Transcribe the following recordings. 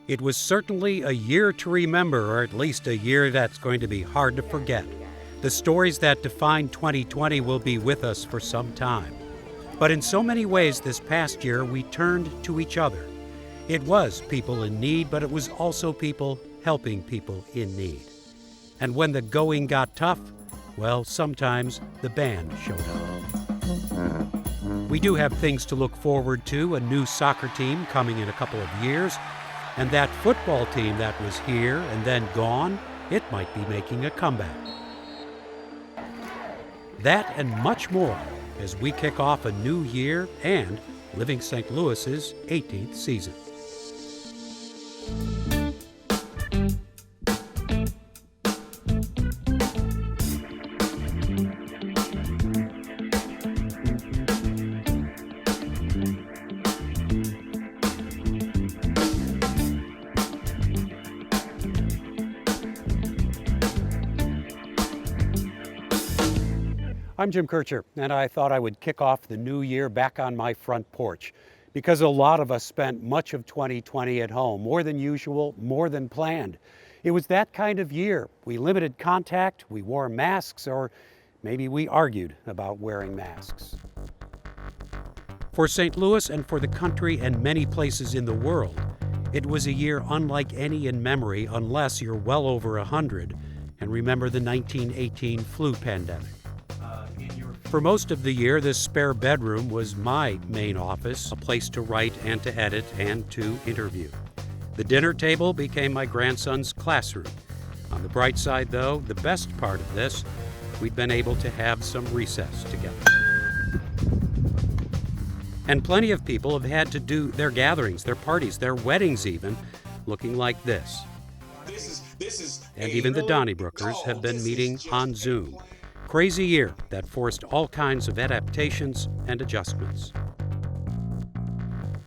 It was certainly a year to remember, or at least a year that's going to be hard to forget. The stories that define 2020 will be with us for some time. But in so many ways this past year, we turned to each other. It was people in need, but it was also people helping people in need. And when the going got tough, well, sometimes the band showed up. We do have things to look forward to, a new soccer team coming in a couple of years, and that football team that was here and then gone, it might be making a comeback. That and much more as we kick off a new year and Living St. Louis's 18th season. I'm Jim Kircher, and I thought I would kick off the new year back on my front porch because a lot of us spent much of 2020 at home, more than usual, more than planned. It was that kind of year. We limited contact, we wore masks, or maybe we argued about wearing masks. For St. Louis and for the country and many places in the world, it was a year unlike any in memory unless you're well over 100 and remember the 1918 flu pandemic. For most of the year, this spare bedroom was my main office, a place to write and to edit and to interview. The dinner table became my grandson's classroom. On the bright side, though, the best part of this, we'd been able to have some recess together. And plenty of people have had to do their gatherings, their parties, their weddings even, looking like this. And even the Donnybrooker's have been meeting on Zoom. Crazy year that forced all kinds of adaptations and adjustments.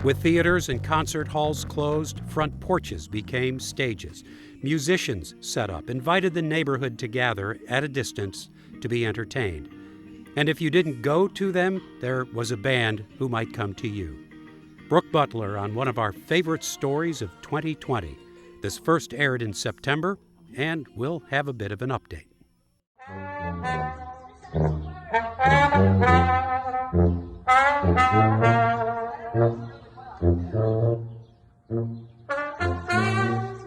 With theaters and concert halls closed, front porches became stages. Musicians set up, invited the neighborhood to gather at a distance to be entertained. And if you didn't go to them, there was a band who might come to you. Brooke Butler on one of our favorite stories of 2020. This first aired in September, and we'll have a bit of an update.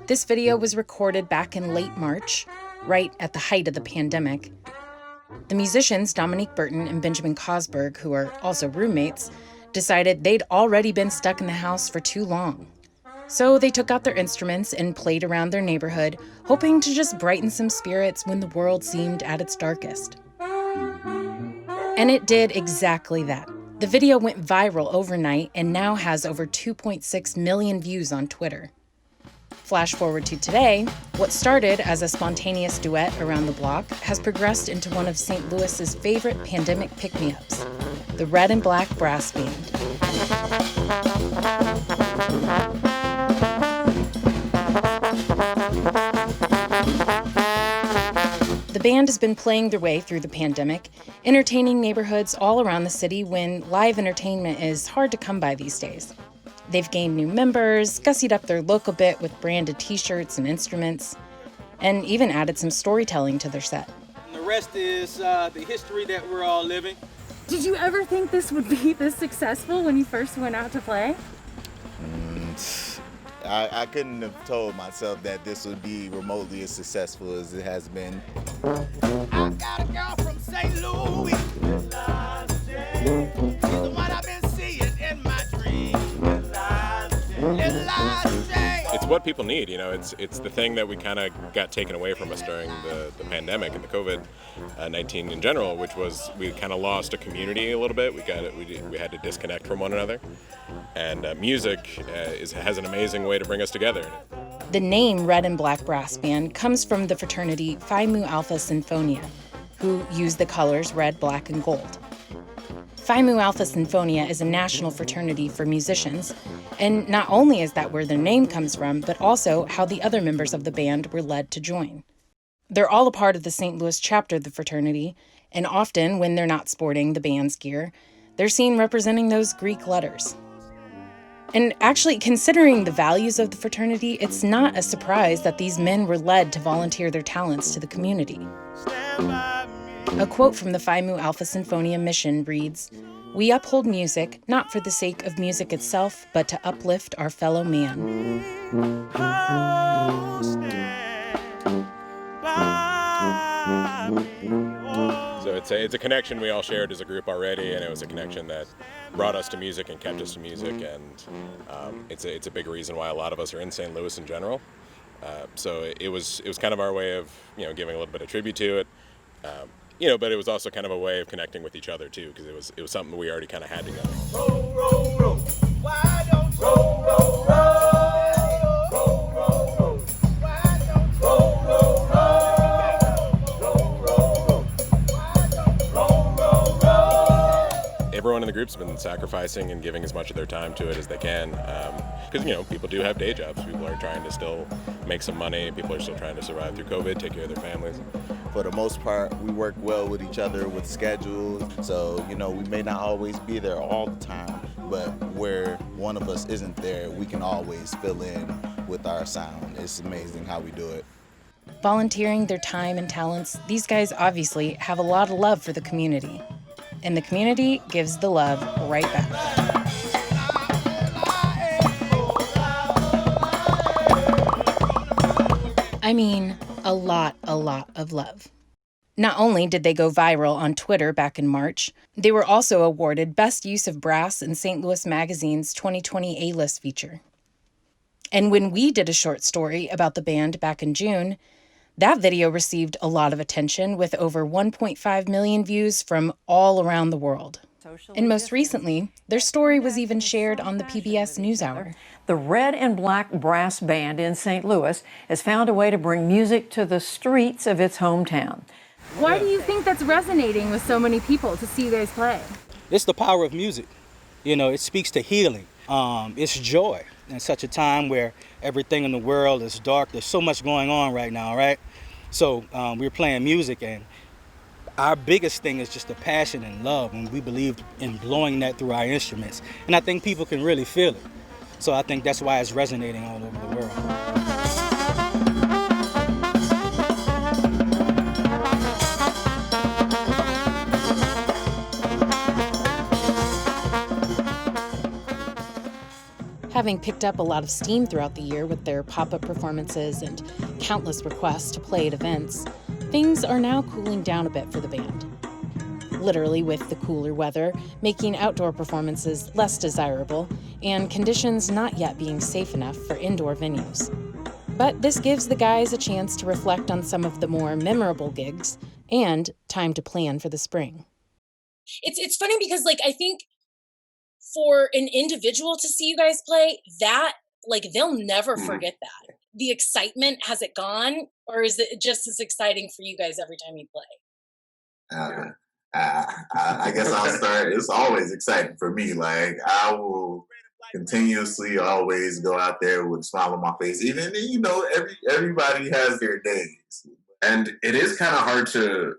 This video was recorded back in late March, right at the height of the pandemic. The musicians Dominique Burton and Benjamin Cosberg, who are also roommates, decided they'd already been stuck in the house for too long. So they took out their instruments and played around their neighborhood, hoping to just brighten some spirits when the world seemed at its darkest. And it did exactly that. The video went viral overnight and now has over 2.6 million views on Twitter. Flash forward to today, what started as a spontaneous duet around the block has progressed into one of St. Louis's favorite pandemic pick-me-ups, the Red and Black Brass Band. The band has been playing their way through the pandemic, entertaining neighborhoods all around the city when live entertainment is hard to come by these days. They've gained new members, gussied up their look a bit with branded t-shirts and instruments, and even added some storytelling to their set. The rest is the history that we're all living. Did you ever think this would be this successful when you first went out to play? I couldn't have told myself that this would be remotely as successful as it has been. I got a girl from St. Louis. She's the one I've been seeing in my dreams. It's what people need, you know. It's the thing that we kind of got taken away from us during the pandemic and the COVID-19 in general, which was we kind of lost a community a little bit. We had to disconnect from one another, and music has an amazing way to bring us together. The name Red and Black Brass Band comes from the fraternity Phi Mu Alpha Sinfonia, who use the colors red, black, and gold. Phi Mu Alpha Sinfonia is a national fraternity for musicians, and not only is that where their name comes from, but also how the other members of the band were led to join. They're all a part of the St. Louis chapter of the fraternity, and often, when they're not sporting the band's gear, they're seen representing those Greek letters. And actually, considering the values of the fraternity, it's not a surprise that these men were led to volunteer their talents to the community. A quote from the Phi Mu Alpha Sinfonia mission reads, "We uphold music, not for the sake of music itself, but to uplift our fellow man." So it's a connection we all shared as a group already, and it was a connection that brought us to music and kept us to music, and it's a big reason why a lot of us are in St. Louis in general. So it was kind of our way of giving a little bit of tribute to it, but it was also kind of a way of connecting with each other too, because it was something we already kind of had together. Roll, roll, roll. Why don't roll, roll, roll? Roll, roll, roll. Why don't roll, roll, roll? Roll, roll, roll. Why don't roll, roll, roll? Everyone in the group's been sacrificing and giving as much of their time to it as they can, because people do have day jobs. People are trying to still make some money. People are still trying to survive through COVID, take care of their families. For the most part, we work well with each other with schedules. So, we may not always be there all the time, but where one of us isn't there, we can always fill in with our sound. It's amazing how we do it. Volunteering their time and talents, these guys obviously have a lot of love for the community. And the community gives the love right back. I mean, a lot of love. Not only did they go viral on Twitter back in March, they were also awarded Best Use of Brass in St. Louis Magazine's 2020 A-List feature. And when we did a short story about the band back in June, that video received a lot of attention with over 1.5 million views from all around the world. And most recently, their story was even shared on the PBS NewsHour. The Red and Black Brass Band in St. Louis has found a way to bring music to the streets of its hometown. Why do you think that's resonating with so many people to see you guys play? It's the power of music. It speaks to healing. It's joy in such a time where everything in the world is dark. There's so much going on right now, right? So we're playing music, and our biggest thing is just the passion and love, and we believe in blowing that through our instruments. And I think people can really feel it. So I think that's why it's resonating all over the world. Having picked up a lot of steam throughout the year with their pop-up performances and countless requests to play at events, things are now cooling down a bit for the band. Literally with the cooler weather, making outdoor performances less desirable, and conditions not yet being safe enough for indoor venues. But this gives the guys a chance to reflect on some of the more memorable gigs and time to plan for the spring. It's funny because I think for an individual to see you guys play, that they'll never forget that. The excitement, has it gone, or is it just as exciting for you guys every time you play? I guess I'll start. It's always exciting for me. I will continuously always go out there with a smile on my face. Even everybody has their days, and it is kind of hard to.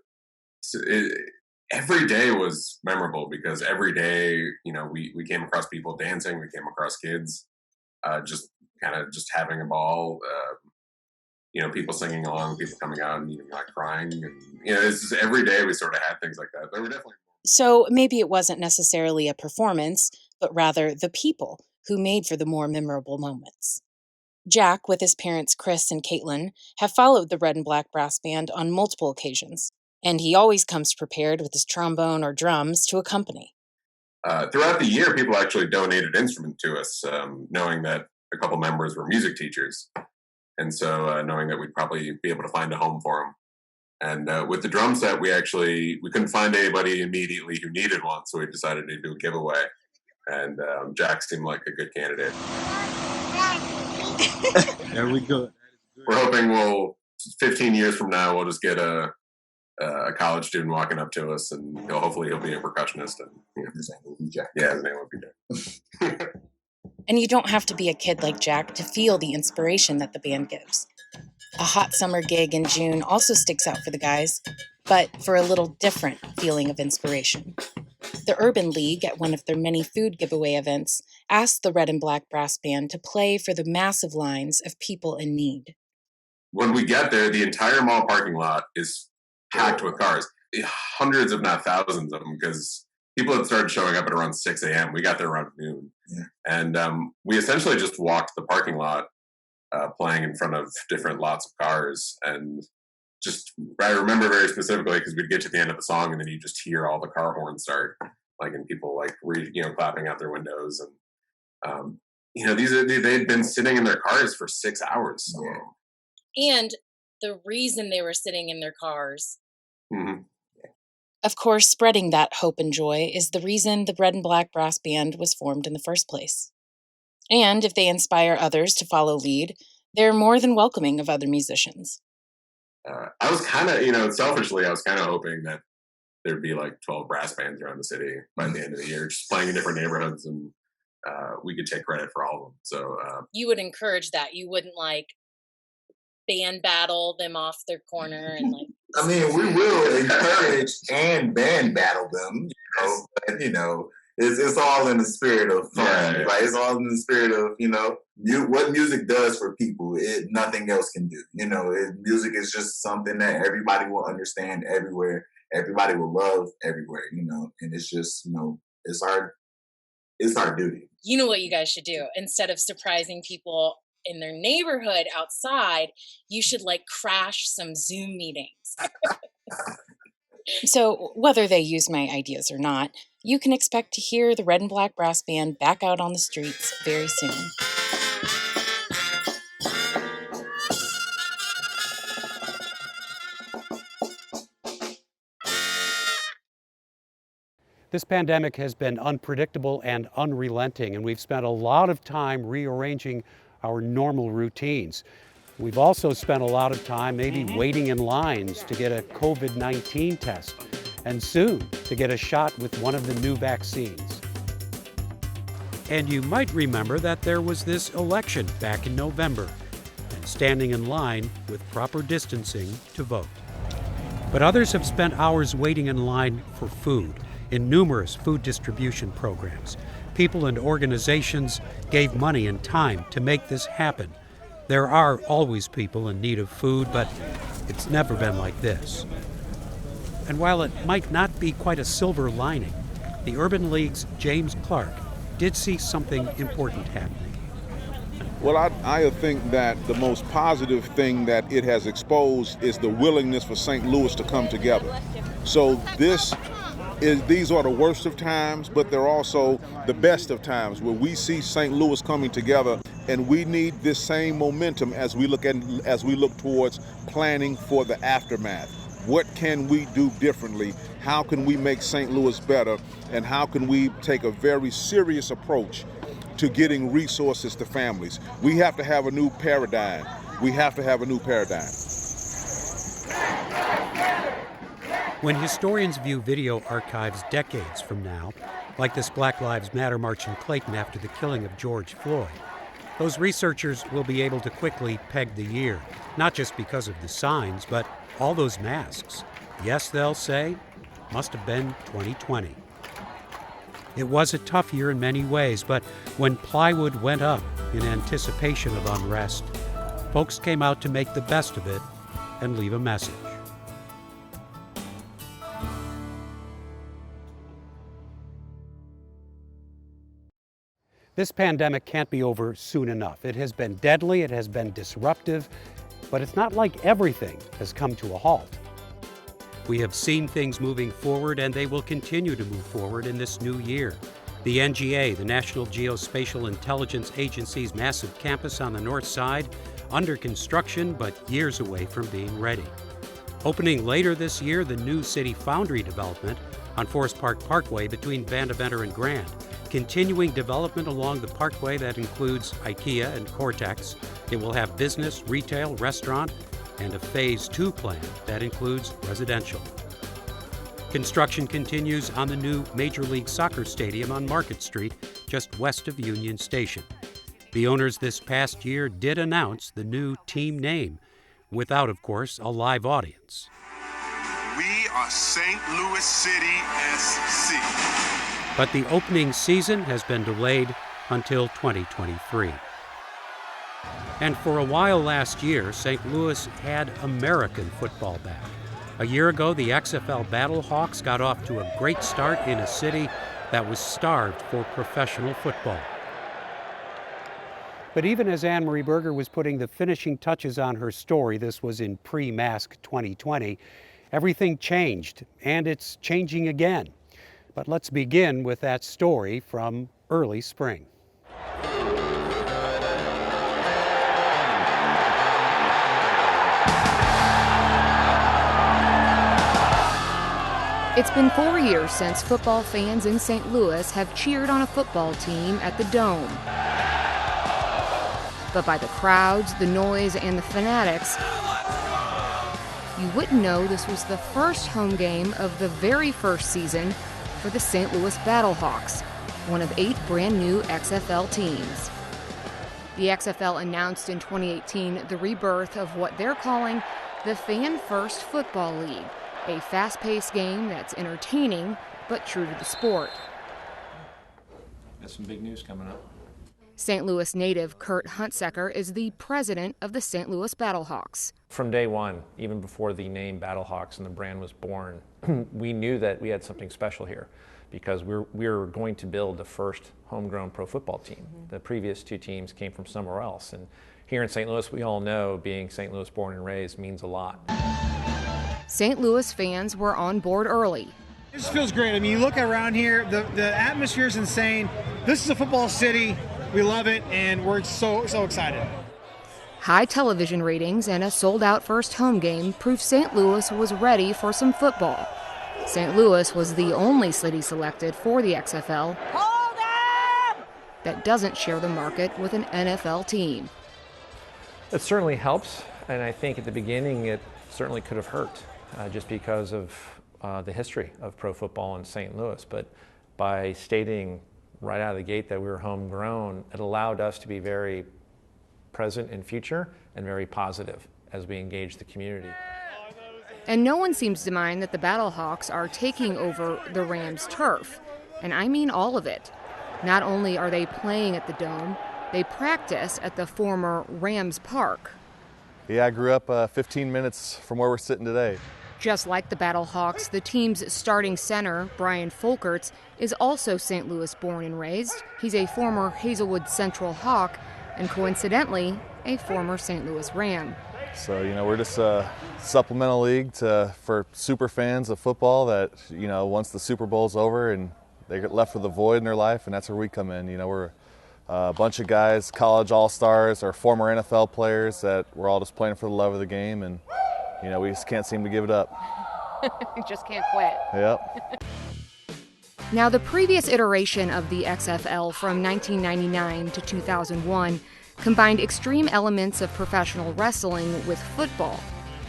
Every day was memorable because every day, we came across people dancing. We came across kids, just having a ball. People singing along, people coming out and crying, and it's just every day we sort of had things like that. There were definitely. So maybe it wasn't necessarily a performance, but rather the people who made for the more memorable moments. Jack, with his parents Chris and Caitlin, have followed the Red and Black Brass Band on multiple occasions, and he always comes prepared with his trombone or drums to accompany. Throughout the year, people actually donated instruments to us, knowing that a couple members were music teachers. And so knowing that we'd probably be able to find a home for them. And with the drum set, we couldn't find anybody immediately who needed one, so we decided to do a giveaway. And Jack seemed like a good candidate. There we go. We're hoping 15 years from now, we'll just get a college student walking up to us, and hopefully he'll be a percussionist. And his name will be Jack. Yeah, his name will be Jack. And you don't have to be a kid like Jack to feel the inspiration that the band gives. A hot summer gig in June also sticks out for the guys, but for a little different feeling of inspiration. The Urban League, at one of their many food giveaway events, asked the Red and Black Brass Band to play for the massive lines of people in need. When we get there, the entire mall parking lot is packed with cars. Hundreds, if not thousands of them, because people had started showing up at around 6 a.m. We got there around noon. Yeah. And we essentially just walked the parking lot, playing in front of different lots of cars. And just, I remember very specifically because we'd get to the end of the song and then you just hear all the car horns start, like, and people like, clapping out their windows. And, they'd been sitting in their cars for 6 hours. So. Yeah. And the reason they were sitting in their cars. Mm-hmm. Of course, spreading that hope and joy is the reason the Red and Black Brass Band was formed in the first place. And if they inspire others to follow lead, they're more than welcoming of other musicians. I was kind of, selfishly, I was kind of hoping that there'd be like 12 brass bands around the city by the end of the year, just playing in different neighborhoods, and we could take credit for all of them. So you would encourage that. You wouldn't band battle them off their corner and I mean, we will encourage and band battle them, but it's all in the spirit of fun. Yeah. Right? It's all in the spirit of, what music does for people, nothing else can do. Music is just something that everybody will understand everywhere. Everybody will love everywhere, and it's just, it's our duty. You know what you guys should do? Instead of surprising people in their neighborhood outside, you should crash some Zoom meetings. So, whether they use my ideas or not, you can expect to hear the Red and Black Brass Band back out on the streets very soon. This pandemic has been unpredictable and unrelenting, and we've spent a lot of time rearranging our normal routines. We've also spent a lot of time maybe waiting in lines to get a COVID-19 test, and soon to get a shot with one of the new vaccines. And you might remember that there was this election back in November, and standing in line with proper distancing to vote. But others have spent hours waiting in line for food in numerous food distribution programs. People and organizations gave money and time to make this happen. There are always people in need of food, but it's never been like this. And while it might not be quite a silver lining, the Urban League's James Clark did see something important happening. Well, I think that the most positive thing that it has exposed is the willingness for St. Louis to come together. So these are the worst of times, but they're also the best of times, where we see St. Louis coming together, and we need this same momentum as we look towards planning for the aftermath. What can we do differently? How can we make St. Louis better? And how can we take a very serious approach to getting resources to families? We have to have a new paradigm. When historians view video archives decades from now, like this Black Lives Matter march in Clayton after the killing of George Floyd, those researchers will be able to quickly peg the year, not just because of the signs, but all those masks. Yes, they'll say, must have been 2020. It was a tough year in many ways, but when plywood went up in anticipation of unrest, folks came out to make the best of it and leave a message. This pandemic can't be over soon enough. It has been deadly, it has been disruptive, but it's not like everything has come to a halt. We have seen things moving forward, and they will continue to move forward in this new year. The NGA, the National Geospatial Intelligence Agency's massive campus on the north side, under construction but years away from being ready. Opening later this year, the new City Foundry development on Forest Park Parkway between Vandeventer and Grand. Continuing development along the parkway that includes IKEA and Cortex. It will have business, retail, restaurant, and a Phase 2 plan that includes residential. Construction continues on the new Major League Soccer Stadium on Market Street, just west of Union Station. The owners this past year did announce the new team name, without, of course, a live audience. We are St. Louis City SC. But the opening season has been delayed until 2023. And for a while last year, St. Louis had American football back. A year ago, the XFL Battlehawks got off to a great start in a city that was starved for professional football. But even as Anne Marie Berger was putting the finishing touches on her story, this was in pre-mask 2020, everything changed, and it's changing again. But let's begin with that story from early spring. It's been 4 years since football fans in St. Louis have cheered on a football team at the Dome. But by the crowds, the noise, and the fanatics, you wouldn't know this was the first home game of the very first season for the St. Louis Battlehawks, one of 8 brand new XFL teams. The XFL announced in 2018 the rebirth of what they're calling the Fan First Football League, a fast-paced game that's entertaining but true to the sport. Got some big news coming up. St. Louis native Kurt Huntsecker is the president of the St. Louis Battlehawks. From day one, even before the name Battlehawks and the brand was born, we knew that we had something special here because we were going to build the first homegrown pro football team. The previous 2 teams came from somewhere else. And here in St. Louis, we all know being St. Louis born and raised means a lot. St. Louis fans were on board early. It just feels great. I mean, you look around here, the atmosphere is insane. This is a football city. We love it, and we're so excited. High television ratings and a sold-out first home game proved St. Louis was ready for some football. St. Louis was the only city selected for the XFL that doesn't share the market with an NFL team. It certainly helps, and I think at the beginning it certainly could have hurt just because of the history of pro football in St. Louis. But by stating right out of the gate that we were homegrown, it allowed us to be very present in future and very positive as we engage the community. And no one seems to mind that the Battlehawks are taking over the Rams' turf, and I mean all of it. Not only are they playing at the Dome, they practice at the former Rams Park. Yeah, I grew up 15 minutes from where we're sitting today. Just like the Battlehawks, the team's starting center, Brian Folkerts, is also St. Louis born and raised. He's a former Hazelwood Central Hawk and coincidentally, a former St. Louis Ram. So, we're just a supplemental league for super fans of football that, once the Super Bowl's over and they get left with a void in their life, and that's where we come in. We're a bunch of guys, college all-stars or former NFL players that we're all just playing for the love of the game, and we just can't seem to give it up. You just can't quit. Yep. Now, the previous iteration of the XFL from 1999 to 2001 combined extreme elements of professional wrestling with football.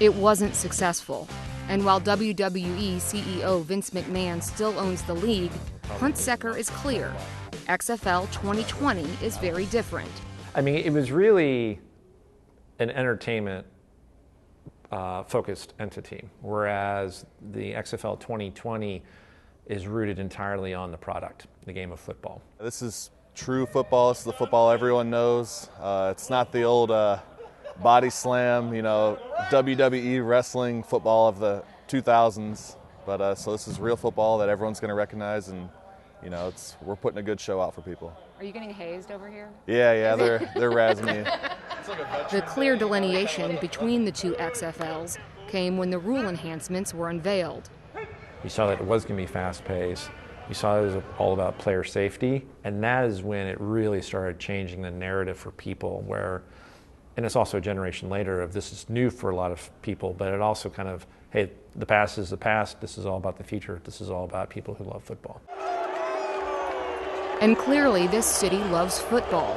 It wasn't successful. And while WWE CEO Vince McMahon still owns the league, Huntsecker is clear. XFL 2020 is very different. I mean, it was really an entertainment focused entity, whereas the XFL 2020 is rooted entirely on the product, the game of football. This is true football. This is the football everyone knows. It's not the old body slam, WWE wrestling football of the 2000s. But so this is real football that everyone's going to recognize, and we're putting a good show out for people. Are you getting hazed over here? Yeah, they're razzing me. The clear delineation between the two XFLs came when the rule enhancements were unveiled. You saw that it was going to be fast-paced. You saw it was all about player safety, and that is when it really started changing the narrative for people where, and it's also a generation later of this is new for a lot of people, but it also kind of, hey, the past is the past, this is all about the future, this is all about people who love football. And clearly this city loves football.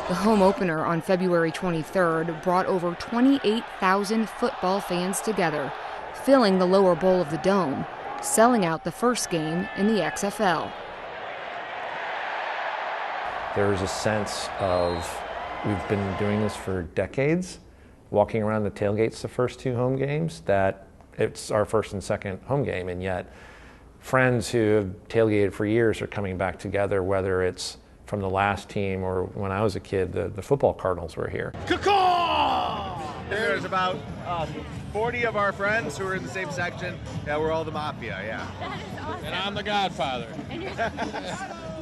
The home opener on February 23rd brought over 28,000 football fans together, filling the lower bowl of the Dome, selling out the first game in the XFL. There's a sense of, we've been doing this for decades, walking around the tailgates the first two home games, that it's our first and second home game, and yet friends who have tailgated for years are coming back together, whether it's from the last team or when I was a kid, the football Cardinals were here. There's about 40 of our friends who are in the same section. Yeah, we're all the Mafia, yeah. That is awesome. And I'm the Godfather. And you're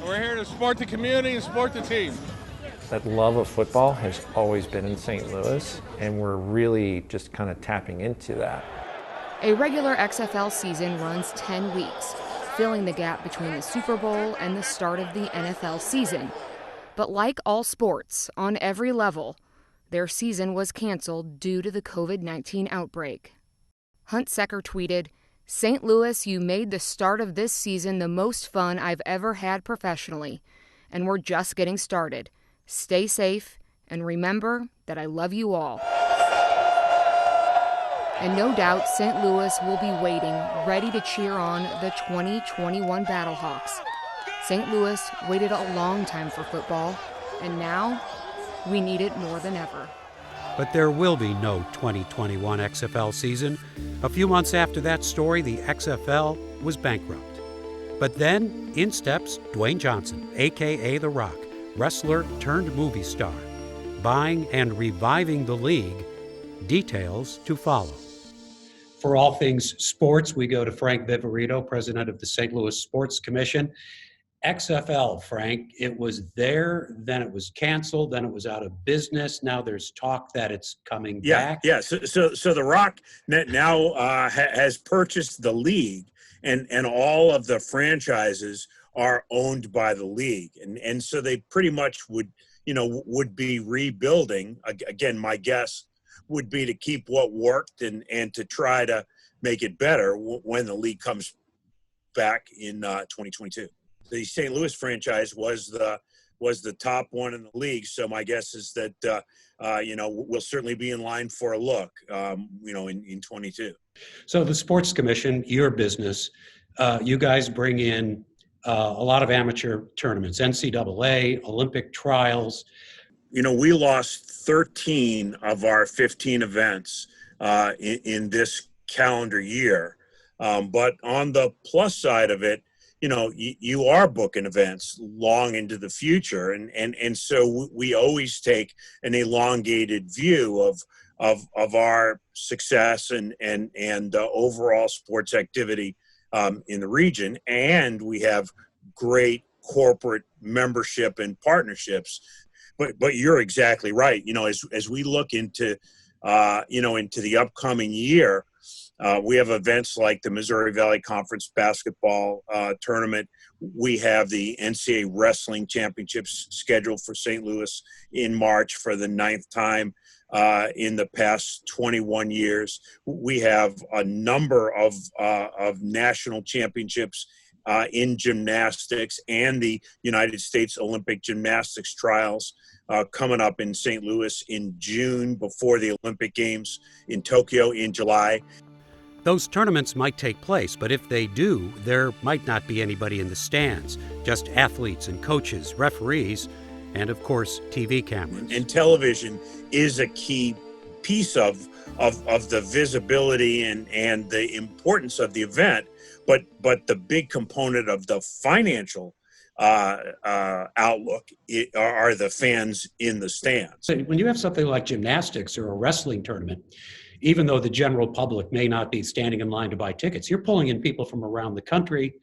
We're here to support the community and support the team. That love of football has always been in St. Louis, and we're really just kind of tapping into that. A regular XFL season runs 10 weeks, filling the gap between the Super Bowl and the start of the NFL season. But like all sports, on every level, their season was canceled due to the COVID-19 outbreak. Hunt Secker tweeted, "St. Louis, you made the start of this season the most fun I've ever had professionally, and we're just getting started. Stay safe, and remember that I love you all." And no doubt St. Louis will be waiting, ready to cheer on the 2021 Battlehawks. St. Louis waited a long time for football, and now we need it more than ever. But there will be no 2021 XFL season. A few months after that story, the XFL was bankrupt. But then, in steps Dwayne Johnson, a.k.a. The Rock, wrestler turned movie star, buying and reviving the league. Details to follow. For all things sports, we go to Frank Viverito, president of the St. Louis Sports Commission. XFL, Frank, it was there, then it was canceled, then it was out of business. Now there's talk that it's coming back. Yeah. So The Rock now has purchased the league, and all of the franchises are owned by the league, and so they pretty much would be rebuilding. Again, my guess would be to keep what worked and to try to make it better when the league comes back in 2022. The St. Louis franchise was the top one in the league, so my guess is that we'll certainly be in line for a look, in 22. So the Sports Commission, your business, you guys bring in a lot of amateur tournaments, NCAA, Olympic trials. We lost 13 of our 15 events in this calendar year. But on the plus side of it, you are booking events long into the future. And so we always take an elongated view of our success and overall sports activity in the region. And we have great corporate membership and partnerships. But you're exactly right. As we look into the upcoming year, we have events like the Missouri Valley Conference basketball tournament. We have the NCAA Wrestling Championships scheduled for St. Louis in March for the 9th time in the past 21 years. We have a number of national championships in gymnastics and the United States Olympic Gymnastics trials coming up in St. Louis in June before the Olympic Games in Tokyo in July. Those tournaments might take place, but if they do, there might not be anybody in the stands, just athletes and coaches, referees, and of course, TV cameras. And television is a key piece of the visibility and the importance of the event, but the big component of the financial outlook are the fans in the stands. So when you have something like gymnastics or a wrestling tournament, even though the general public may not be standing in line to buy tickets, you're pulling in people from around the country.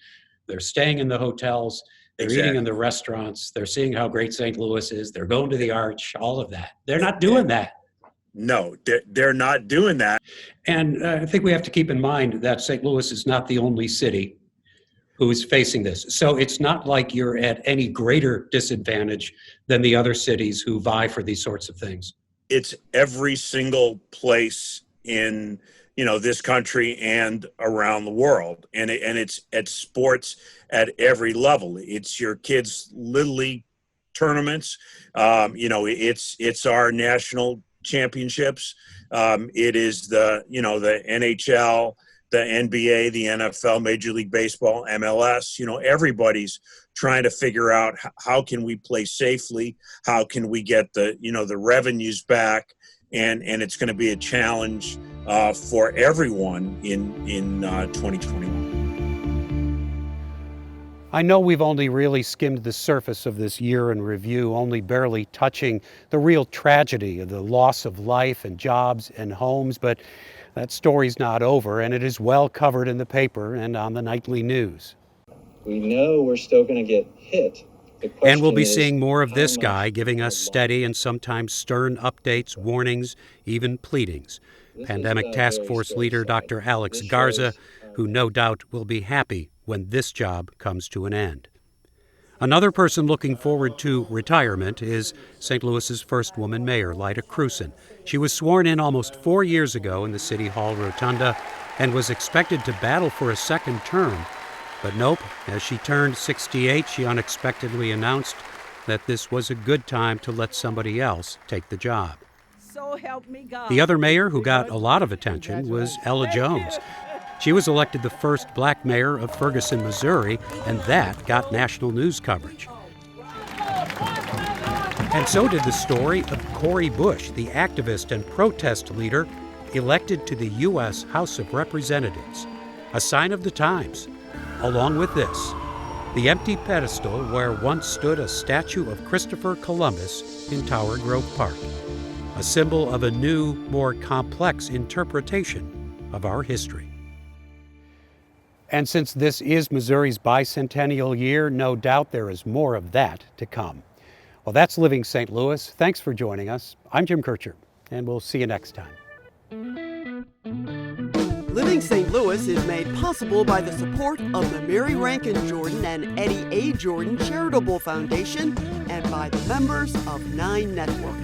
They're staying in the hotels, they're eating in the restaurants, they're seeing how great St. Louis is, they're going to the Arch, all of that. They're not doing that. No, they're not doing that. And I think we have to keep in mind that St. Louis is not the only city who's facing this. So it's not like you're at any greater disadvantage than the other cities who vie for these sorts of things. It's every single place in this country and around the world, and it's at sports at every level. It's your kids' Little League tournaments. It's our national championships. It is the NHL, the NBA, the NFL, Major League Baseball, MLS. Everybody's trying to figure out how can we play safely, how can we get the revenues back, and it's going to be a challenge for everyone in 2021. I know we've only really skimmed the surface of this year in review, only barely touching the real tragedy of the loss of life and jobs and homes, but that story's not over, and it is well covered in the paper and on the nightly news. We know we're still going to get hit. And we'll be seeing more of this guy giving us steady and sometimes stern updates, warnings, even pleadings. Pandemic Task Force leader Dr. Alex Garza, who no doubt will be happy when this job comes to an end. Another person looking forward to retirement is St. Louis's first woman mayor, Lyda Krewson. She was sworn in almost 4 years ago in the City Hall Rotunda and was expected to battle for a second term. But nope, as she turned 68, she unexpectedly announced that this was a good time to let somebody else take the job. So help me God. The other mayor who got a lot of attention was Ella Jones. She was elected the first black mayor of Ferguson, Missouri, and that got national news coverage. And so did the story of Cori Bush, the activist and protest leader elected to the U.S. House of Representatives, a sign of the times. Along with this, the empty pedestal where once stood a statue of Christopher Columbus in Tower Grove Park, a symbol of a new, more complex interpretation of our history. And since this is Missouri's bicentennial year, no doubt there is more of that to come. Well, that's Living St. Louis. Thanks for joining us. I'm Jim Kircher, and we'll see you next time. Living St. Louis is made possible by the support of the Mary Rankin Jordan and Eddie A. Jordan Charitable Foundation and by the members of 9 Network.